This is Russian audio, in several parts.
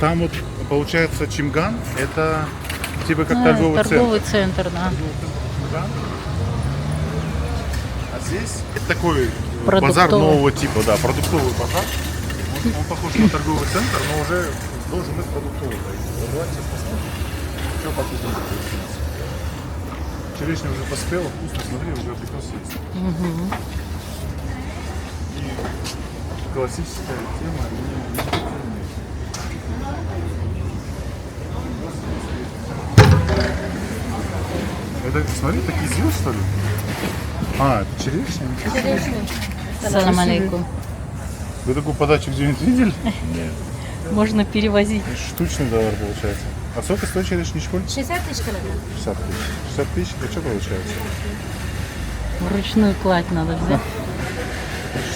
там вот получается Чимган, это типа как торговый центр, да. Чимган. А здесь это такой базар Продуктовый. нового типа, да, продуктовый базар. Он похож на торговый центр, но уже должен быть продуктовый. Давайте посмотрим, что по тут получилось. Черешня уже поспела, вкусно, смотри, уже абрикос есть. И классическая тема. Это, смотри, такие звезды, что ли? А, это черешня? Салам алейкум. Вы такую подачу где-нибудь видели? Можно перевозить. Штучный доллар получается. А сколько стоит черешня Ничполь? 60 тысяч килограмм. 60 тысяч. 60 тысяч, это что получается? Вручную кладь надо взять.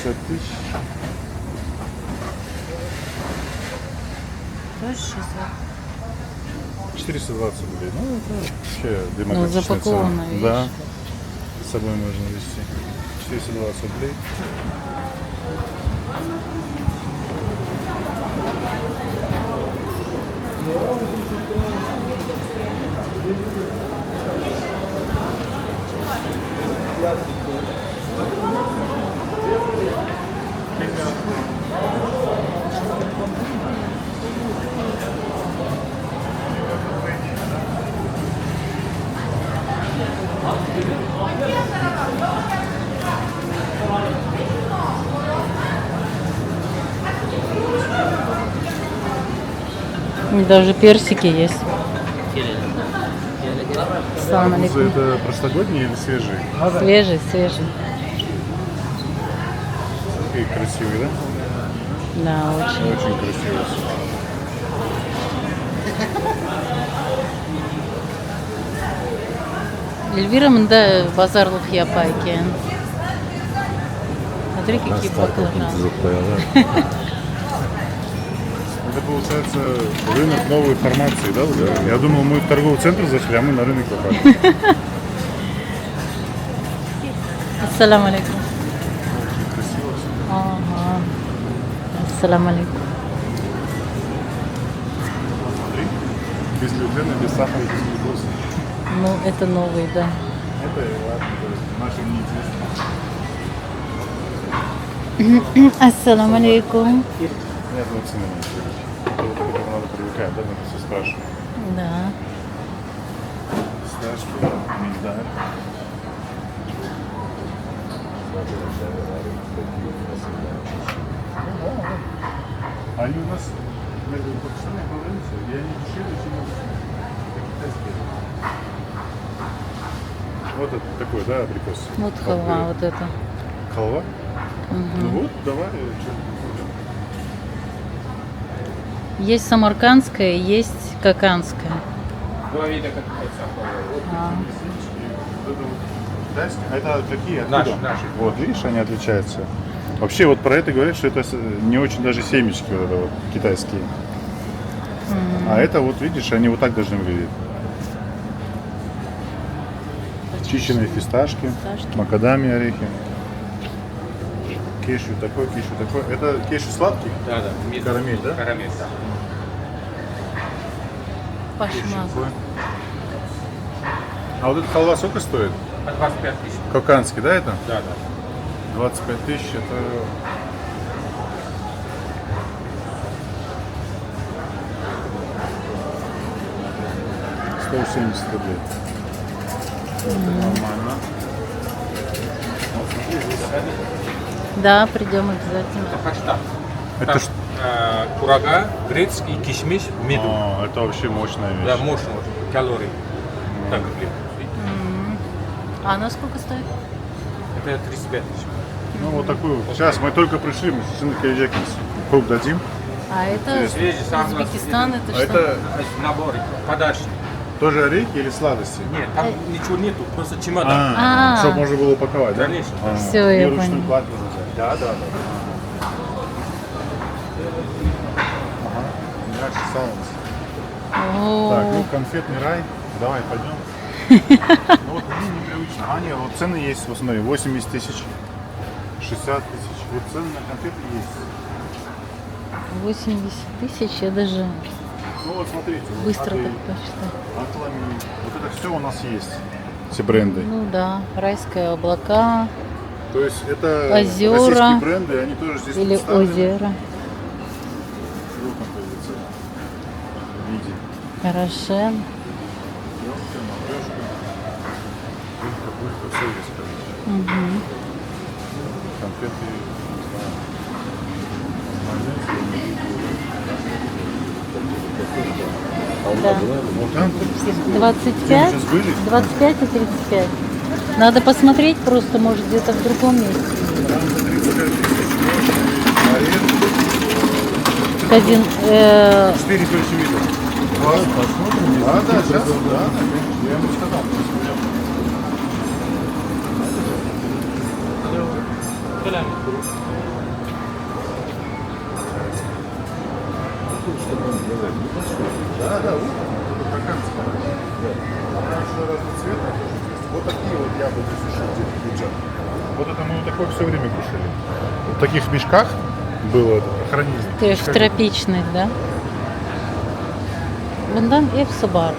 60 тысяч. Тоже 60. 420 рублей. Ну, это вообще Ну, демократичная запакованная цена. вещь. Да. С собой можно везти. 420 рублей. Даже персики есть. Салам Арбузы алейкум. это прошлогодние или свежие? Свежий, свежий. Какие красивые, да? Да, очень. Очень красивые. Эльвира мында базарлық япа екен. Смотри, какие баклажаны. Это получается рынок новой формации, да? Да. Я думал, мы в торговый центр зашли, а мы на рынок попали. Ассалам алейкум. Очень красиво всё. Ага. Ассалам алейкум. Смотри, без глютена, без сахара, без глюкозы. Ну, это новый, да. Это ладно, нашим неизвестно. Ассалам алейкум. Нет, ну цены не интересно. Это вот к этому надо привыкать, да, надо все спрашивать. Да. Фисташки, миндаль. Они у нас между Пакистаном и Бангладешем, и они дешевле, чем китайские. Вот это такой, да, абрикос? Вот халва, вот это. Халва? Ну вот, давай. Что? Есть самаркандская, есть каканская. Два вида как это. А. А это какие? Откуда? Наши. Вот, видишь, они отличаются. Вообще, вот про это говорят, что это не очень даже семечки вот это вот китайские. А это вот, видишь, они вот так должны выглядеть. Чищенные фисташки, макадамия орехи. Кешью такой, кешью такой. Это кешью сладкий? Да, да. Карамель, да? Карамель, да. Пашмак. Такой. А вот эта халва сколько стоит? По 25 тысяч. Коканский, да, это? Да, да. 25 тысяч, это... $170 рублей. Это нормально. Вот смотри, здесь... Да, придем обязательно. Это хаштаг. Это Там, ш- курага, грецкий, кишмиш, меду. О, это вообще мощная вещь. Да, мощно. Калорий. Так, блин. А она сколько стоит? Это 35 тысяч. Ну, вот такую. Сейчас мы только пришли, мы сейчас Кирджакинс. Круг дадим. А это Свежий, сам Узбекистан, это А что? это набор, подарочный. тоже орехи или сладости? Нет, там ничего нету, просто чемодан. А. Чтобы можно было упаковать, да? Конечно. Всё, я И ручную поняла. кладь можно взять. Да, да, да. Ага. Дальше салат. О, Так, ну конфетный рай. Давай, пойдем. Ну вот мне непривычно. А, нет, вот цены есть, вот смотри, 80 тысяч, 60 тысяч. Вот цены на конфеты есть. 80 тысяч, я даже Ну вот смотрите. вот быстро Ады, так посчитаю. Атлами. Вот это все у нас есть. Все бренды. Ну да, райское облака То есть это Озера. российские бренды, они тоже здесь или представлены. озеро. Вот он появится в виде. Рошен. Ёлка, матрешка. Булька, булька, все есть, короче. Угу. Конфеты, не знаю. Майонез. Да. Вот там что же было? 25, Где мы сейчас были? 25 и 35. Надо посмотреть просто, может, где-то в другом месте. Там за 35 тысяч орех. Один, 4 короче видов. Посмотрим. Да, сейчас. Да, конечно. Я ему сказал. Да, да, вот такая разный цвет. Вот такие вот яблоки сушили бюджет. Вот это мы вот такое все время кушали. В таких мешках было хранили. ты в тропичных, да? Bundan hepsi var.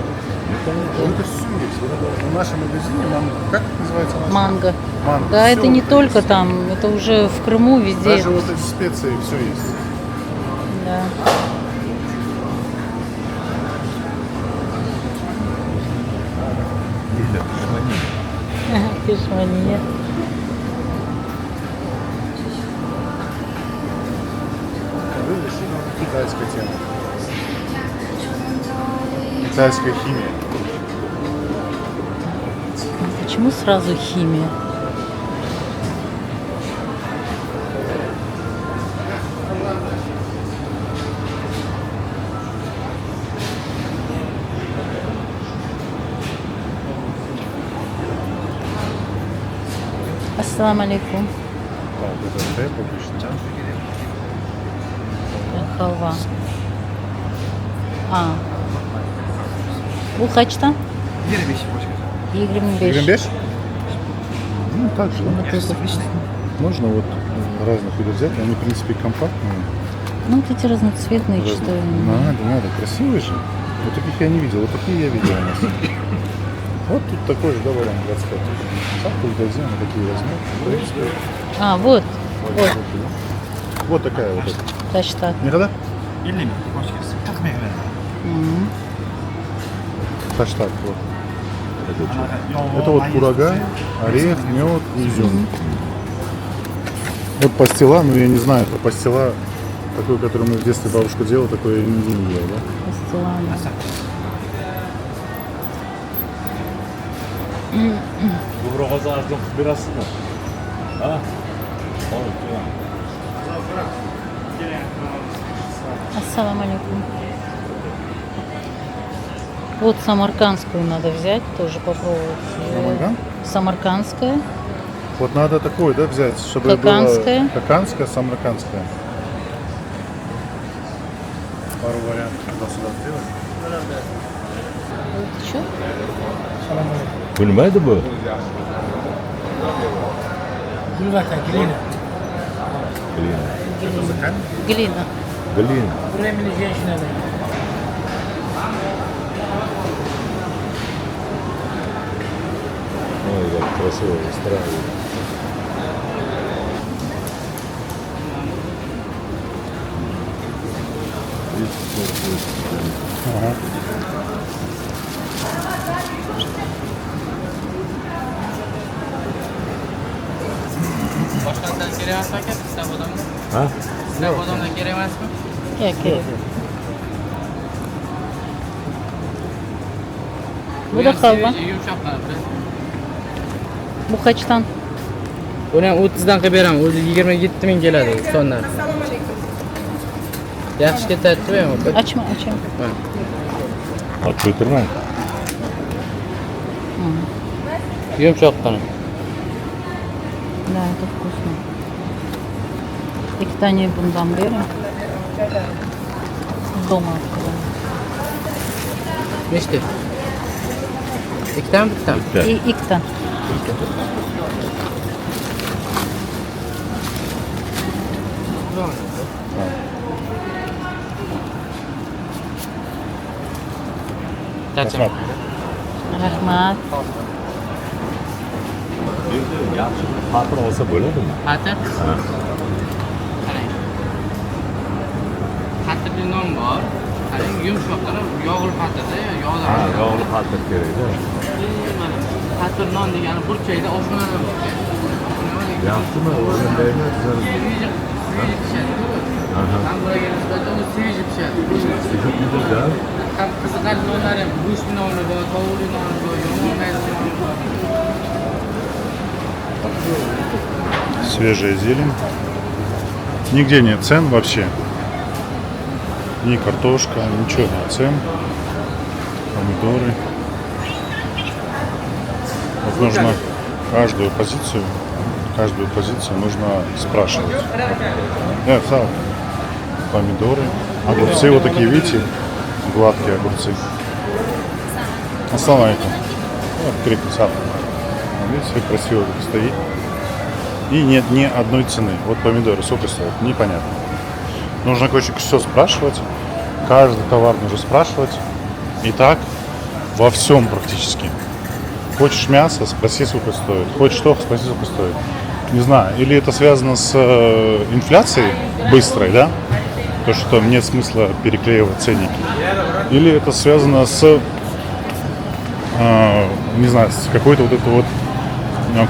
Вот это все есть. Вот это в нашем магазине, как это называется? Манго. Манго. Да, Всё это не вот только есть. там, это уже в Крыму везде. Даже это вот эти специи все есть. Да. Пешмания. Видишь, китайская тема. Китайская химия. Почему сразу химия? Ассаламу алейкум. Да, вот это хлеб обычно. Халва. Bu kaçtan? 25. 25? Ну, так же. Можно вот разных видов взять, они, в принципе, компактные. Ну, вот эти разноцветные, что ли. Надо. Красивые же. Вот таких я не видел, вот такие я видел у нас. Вот тут такой же, да, вариант 25 тысяч. Сам магазин, такие возьму. В принципе, Вот. вот такая вот. Таштат. Никогда? 50 mi? Hoş geldin. Takmaya geldim. Таштат, вот. Это вот курага, орех, мед и изюм. Вот пастила, ну я не знаю, это пастила, такой, который мы в детстве бабушка делала, такой я нигде не ел, да? Пастилана. Bu brokozu azlık birası mı? Ha? Olur, tamam. Ассаламу алейкум. Вот самаркандскую надо взять, тоже попробовать. Самарканд? Самаркандская. Вот надо такой, да, взять, чтобы Коканская. было коканская, самаркандская. Пару вариантов туда-сюда сделать. Вот еще. Bilmedi bu. Glina. Глина. Glina. Ой, как красиво устраивает. Ага. Boshqatdan kerakmas aka, sizlar bodomga? Ha? Sizlar bodomdan kerak emasmi? Kerak. Bu da halva. Yumshoqlari. Bu kaçtan? Buni ham 30 dan qilib beraman. O'zi 27 ming keladi sondan. Yaxshi ketadi-ku ham. Açma, açayım. Открытый рынок. Yumshoqqina. Да, это вкусно. İki tane bundan verin. Дома открываем. Nechta? Ikkitami, bittami? İkta. Chacha. Rahmat. Endi yaxshi patir olsa bo'ladimi? Patir? Qarang. Patirli non bor. Qarang, yumshoqlar, yog'li patirda, yog'li. Ha, yog'li patir kerakda. Mana patir non degani burchakda oshxonada bor. Yaxshimi? O'rgandaymi? Hamburgerga nisbatan u sveji pishadi. Sizda Ham qiziqarli nonlar ham, go'shtli noni bor, tovuqli noni bor, yong'oq maysi noni bor. Свежая зелень. Нигде нет цен вообще. Ни картошка, ничего нет цен. Помидоры. Вот нужно каждую позицию нужно спрашивать. Сал. Помидоры. Огурцы вот такие, видите? Гладкие огурцы. Ассаламу алейкум. Вот крепится. Видите, как красиво так стоит. И нет ни одной цены. Вот помидоры сколько стоят, непонятно. Нужно, короче, все спрашивать. Каждый товар нужно спрашивать. И так во всем практически. Хочешь мясо, спроси, сколько стоит. Хочешь что, спроси, сколько стоит. Не знаю, или это связано с инфляцией быстрой, да? То, что нет смысла переклеивать ценники. Или это связано с, не знаю, с какой-то вот этой вот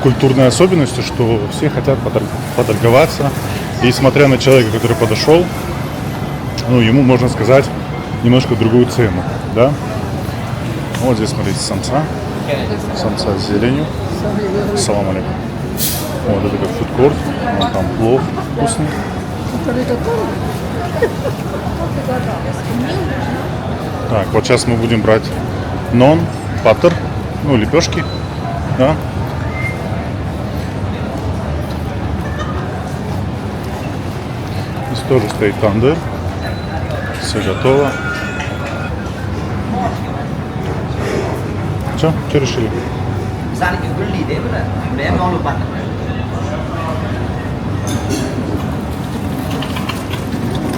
культурной особенностью, что все хотят поторговаться. И смотря на человека, который подошел, ну, ему можно сказать немножко другую цену, да? Вот здесь, смотрите, самса с зеленью. Ассаламу алейкум. Вот это как фудкорт, вот там плов вкусный. Так, вот сейчас мы будем брать нон, паттер, ну, лепешки, да? Здесь тоже стоит тандыр. Все готово. Что решили?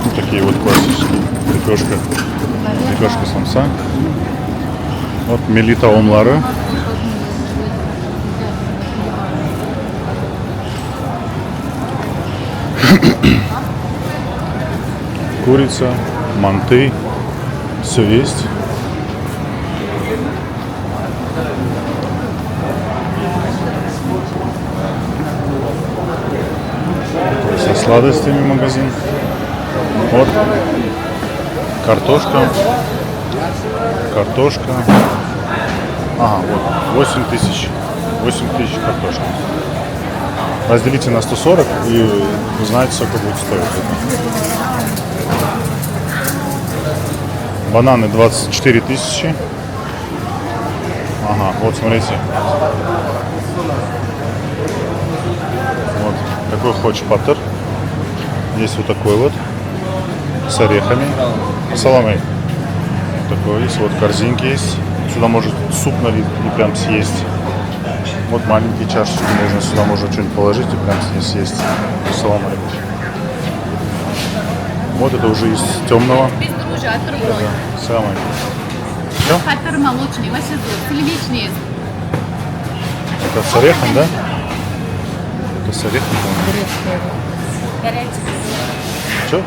Вот такие вот классические. Лепешка самса. Вот мелита омлары. Курица, манты. Все есть. Со сладостями магазин. Вот картошка. Ага, вот 8 тысяч картошка. Разделите на 140 и узнаете, сколько будет стоить это. Бананы 24 тысячи. Ага, вот смотрите. Вот такой хочешь паттер. Есть вот такой вот с орехами. Ассаламу алейкум. Такой есть. Вот корзинки есть. Сюда может суп налить и прям съесть. Вот маленькие чашечки можно сюда можно что-нибудь положить и прям съесть. Ассаламу алейкум. Вот это уже из темного. Ассаламу алейкум. Все? Паттер молочный, сливочный. Это с орехом, да? Это с орехом, по-моему. Что?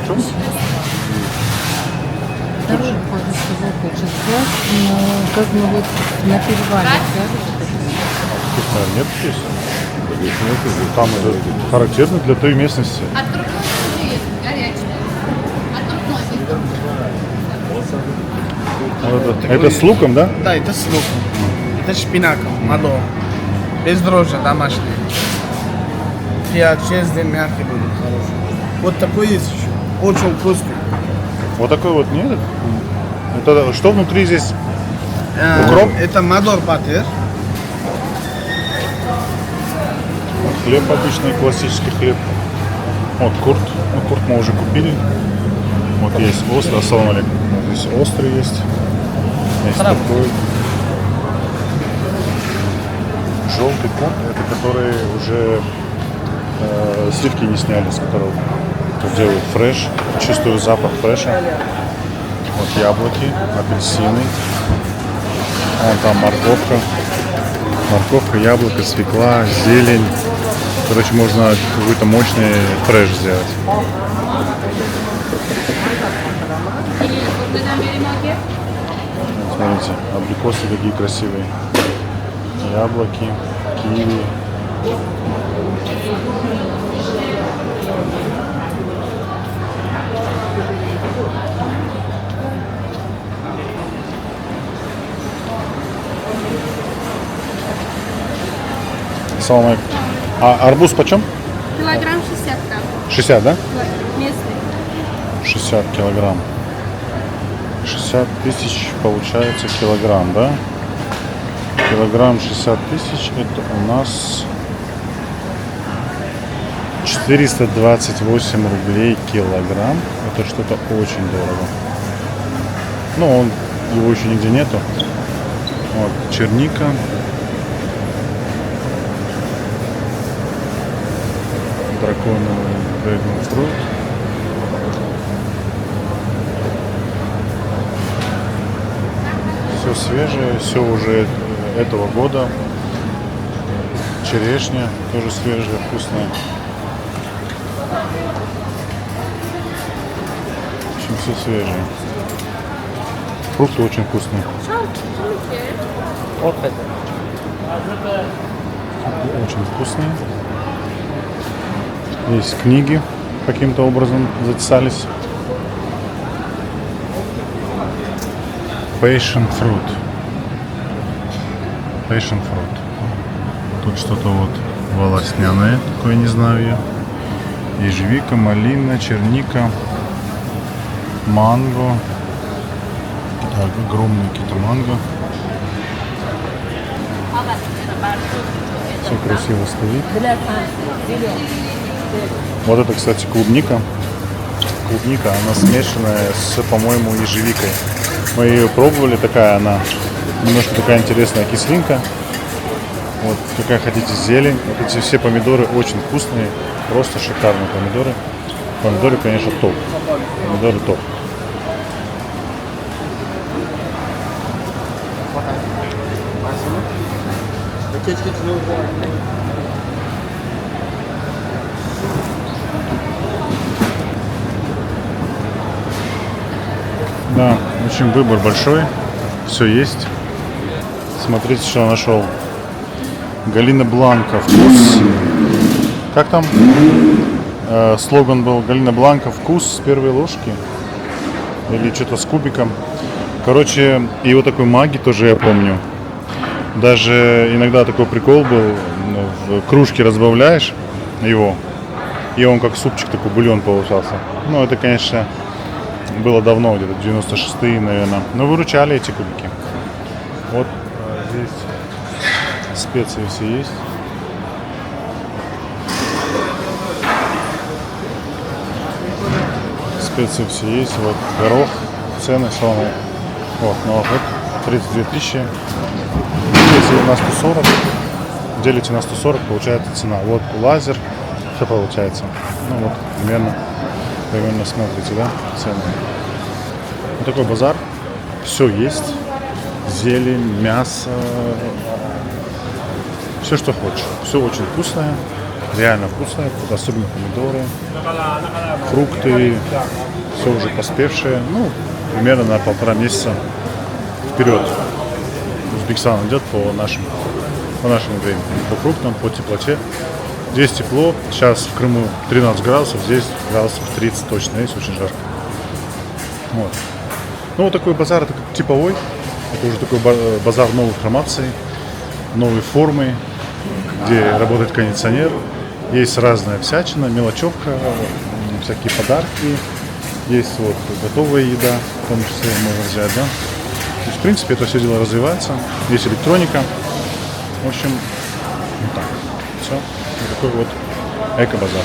Второй входит, сказал, хочет взять, но как бы вот на перевале, да? Тут, наверное, нет здесь. Там это характерно для той местности. Отрубной есть, горячий. Отрубной есть. Вот это с луком, да? Да, это с луком. Это шпинаком, мадо. Без дрожжи, домашний. Через день мягкий будет хороший. Вот такой есть еще. Очень вкусный. Вот такой вот нет. Это что внутри здесь? Укроп? Это мадор паттер. Хлеб обычный, классический хлеб. Вот курт. Ну, курт мы уже купили. Вот есть острый. Ассаламу алейкум. Вот здесь острый есть. Есть такой. Желтый курт. Это который уже сливки не сняли, с которого делают фреш. Чувствую запах фреша. Вот яблоки, апельсины. Вон там морковка. Морковка, яблоко, свекла, зелень. Короче, можно какой-то мощный фреш сделать. Смотрите, абрикосы какие красивые. Яблоки, киви. Салам алейкум. А арбуз почем? Килограмм 60 грамм. 60, да? Местный. 60 килограмм. 60 тысяч получается килограмм, да? Килограмм 60 тысяч, это у нас 428 рублей килограмм. Это что-то очень дорого. Ну, его еще нигде нету. Вот, черника. Драконовый драгон фрут. Все свежее, все уже этого года. Черешня тоже свежая, вкусная. В общем, все свежее. Фрукты очень вкусные. Вот это. Очень вкусные. Есть книги, каким-то образом затесались. Passion fruit. Passion fruit. Тут что-то вот волосняное, такое не знаю я. Ежевика, малина, черника, манго. Так, огромные какие-то манго. Все красиво стоит. Вот это, кстати, клубника. Клубника, она смешанная с, по-моему, ежевикой. Мы ее пробовали, такая она, немножко такая интересная кислинка. Вот, какая хотите зелень. Вот эти все помидоры очень вкусные, просто шикарные помидоры. Помидоры, конечно, топ. Помидоры топ. Да, в общем, выбор большой, все есть. Смотрите, что я нашел. Галина Бланка, вкус. Как там? Слоган был: Галина Бланка, вкус с первой ложки. Или что-то с кубиком. Короче, и вот такой маги тоже я помню. Даже иногда такой прикол был, в кружке разбавляешь его, и он как супчик, такой бульон получался. Ну, это, конечно, было давно, где-то 96-е, наверное. Но выручали эти кубики. Вот здесь специи все есть. Специи все есть. Вот горох, цены самые. Вот, ну вот 32 тысячи. Делите на 140. Делите на 140, получается цена. Вот лазер, что получается. Ну вот, примерно смотрите, да, цены. Вот такой базар. Все есть. Зелень, мясо. Все, что хочешь. Все очень вкусное. Реально вкусное. Особенно помидоры, фрукты. Все уже поспевшее. Ну, примерно на 1,5 месяца вперед. Узбекистан идет по нашему времени. По фруктам, по теплоте. Здесь тепло. Сейчас в Крыму 13 градусов. Здесь градусов 30 точно. Здесь очень жарко. Вот. Ну, вот такой базар, это как типовой. Это уже такой базар новых формаций, новой формы, где работает кондиционер. Есть разная всячина, мелочевка, всякие подарки. Есть вот готовая еда, в том числе можно взять, да. То есть, в принципе, это все дело развивается. Есть электроника. В общем, вот так. Все. Вот такой вот эко-базар.